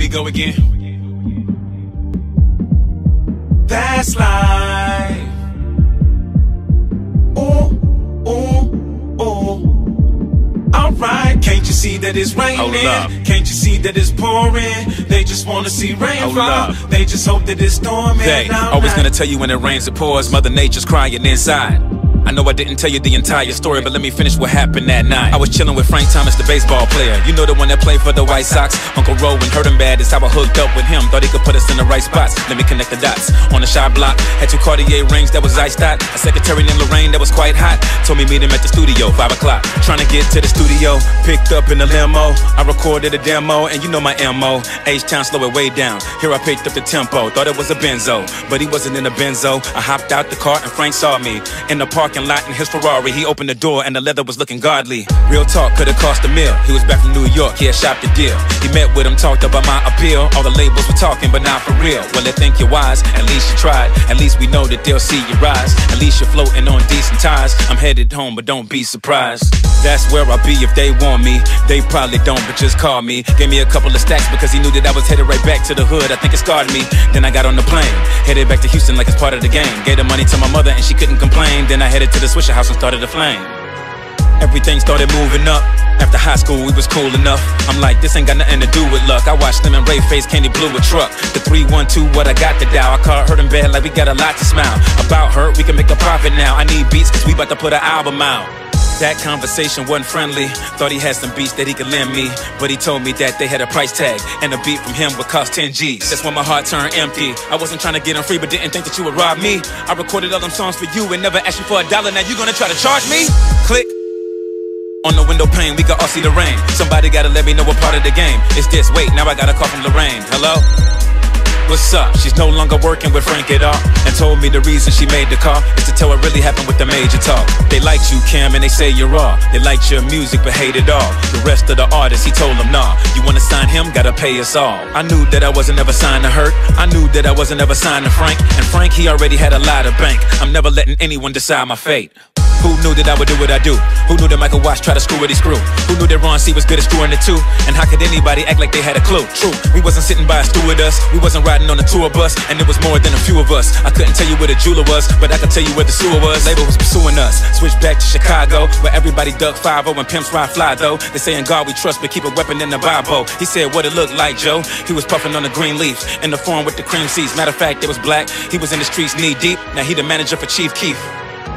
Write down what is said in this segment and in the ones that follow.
we go again. That's life. Ooh, ooh, ooh. Alright, can't you see that it's raining? Can't you see that it's pouring? They just wanna see rain fall. They just hope that it's storming. They always gonna tell you when it rains, it pours. Mother Nature's crying inside. I know I didn't tell you the entire story, but let me finish what happened that night. I was chilling with Frank Thomas, the baseball player. You know the one that played for the White Sox. Uncle Rowan hurt him bad, that's how I hooked up with him. Thought he could put us in the right spots. Let me connect the dots. On the shot block, had 2 Cartier rings that was iced out. A secretary named Lorraine that was quite hot. Told me meet him at the studio, 5 o'clock. Trying to get to the studio, picked up in the limo. I recorded a demo, and you know my MO. H-Town, slow it way down. Here I picked up the tempo, thought it was a Benzo, but he wasn't in a Benzo. I hopped out the car and Frank saw me in the parking lot in his Ferrari. He opened the door and the leather was looking godly. Real talk, could've cost a meal. He was back from New York, he had shopped the deal. He met with him, talked about my appeal. All the labels were talking, but not for real. Well, they think you're wise, at least you tried. At least we know that they'll see you rise. At least you're floating on decent ties. I'm headed home, but don't be surprised. That's where I'll be if they want me. They probably don't, but just call me. Gave me a couple of stacks because he knew that I was headed right back to the hood. I think it scarred me. Then I got on the plane, headed back to Houston like it's part of the game. Gave the money to my mother and she couldn't complain. Then I headed to the Swisher house and started a flame. Everything started moving up. After high school, we was cool enough. I'm like, this ain't got nothing to do with luck. I watched them and Ray face Candy Blue a truck. The 312, what I got to dial. I caught hurt him bad like we got a lot to smile. About her, we can make a profit now. I need beats cause we about to put an album out. That conversation wasn't friendly. Thought he had some beats that he could lend me, but he told me that they had a price tag and a beat from him would cost 10 G's. That's when my heart turned empty. I wasn't trying to get him free, but didn't think that you would rob me. I recorded all them songs for you and never asked you for $1. Now you gonna try to charge me? Click. On the window pane, we can all see the rain. Somebody gotta let me know what part of the game is this. Wait, now I got a call from Lorraine. Hello? What's up? She's no longer working with Frank at all, and told me the reason she made the call is to tell what really happened with the major talk. They liked you, Cam, and they say you're raw. They liked your music, but hated all the rest of the artists. He told them, nah, you wanna sign him, gotta pay us all. I knew that I wasn't ever signed to Hurt. I knew that I wasn't ever signed to Frank. And Frank, he already had a lot of bank. I'm never letting anyone decide my fate. Who knew that I would do what I do? Who knew that Michael Watts tried to screw what he screw? Who knew that Ron C was good at screwing it too? And how could anybody act like they had a clue? True, we wasn't sitting by a stool with us. We wasn't riding on a tour bus, and it was more than a few of us. I couldn't tell you where the jeweler was, but I could tell you where the sewer was. Label was pursuing us. Switched back to Chicago, where everybody duck 5-0 and pimps ride fly though. They say in God we trust, but keep a weapon in the Bible. He said what it looked like, Joe. He was puffing on a green leaf in the form with the cream seeds. Matter of fact, it was black. He was in the streets knee deep. Now he the manager for Chief Keef.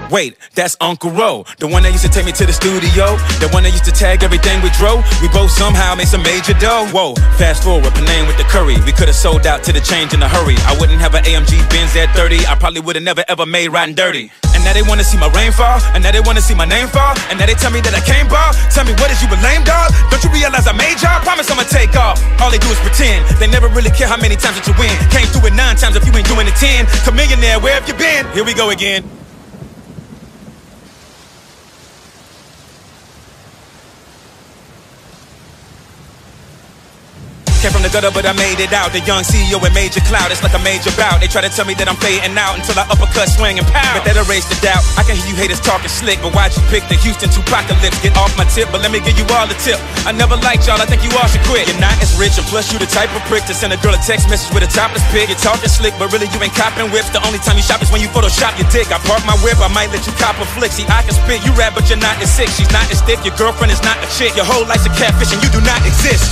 Wait, that's Uncle Ro, the one that used to take me to the studio, the one that used to tag everything we drove. We both somehow made some major dough. Whoa, fast forward, Panay with the curry. We could've sold out to the change in a hurry. I wouldn't have an AMG Benz at 30. I probably would've never ever made riding dirty. And now they wanna see my rainfall, and now they wanna see my name fall, and now they tell me that I can't ball. Tell me what is you a lame dog? Don't you realize I made y'all? Promise I'ma take off. All they do is pretend. They never really care how many times that you win. Came through it 9 times if you ain't doing it 10. Chameleonaire, where have you been? Here we go again. Came from the gutter, but I made it out. The young CEO and major cloud, it's like a major bout. They try to tell me that I'm fading out until I uppercut, swing, and pow. But that erased the doubt. I can hear you haters talking slick, but why'd you pick the Houston Tupacalypse? Get off my tip, but let me give you all the tip. I never liked y'all, I think you all should quit. You're not as rich, and plus you the type of prick to send a girl a text message with a topless pic. You're talking slick, but really you ain't copping whips. The only time you shop is when you Photoshop your dick. I park my whip, I might let you cop a flick. See, I can spit, you rap, but you're not as sick. She's not as thick, your girlfriend is not a chick. Your whole life's a catfish and you do not exist.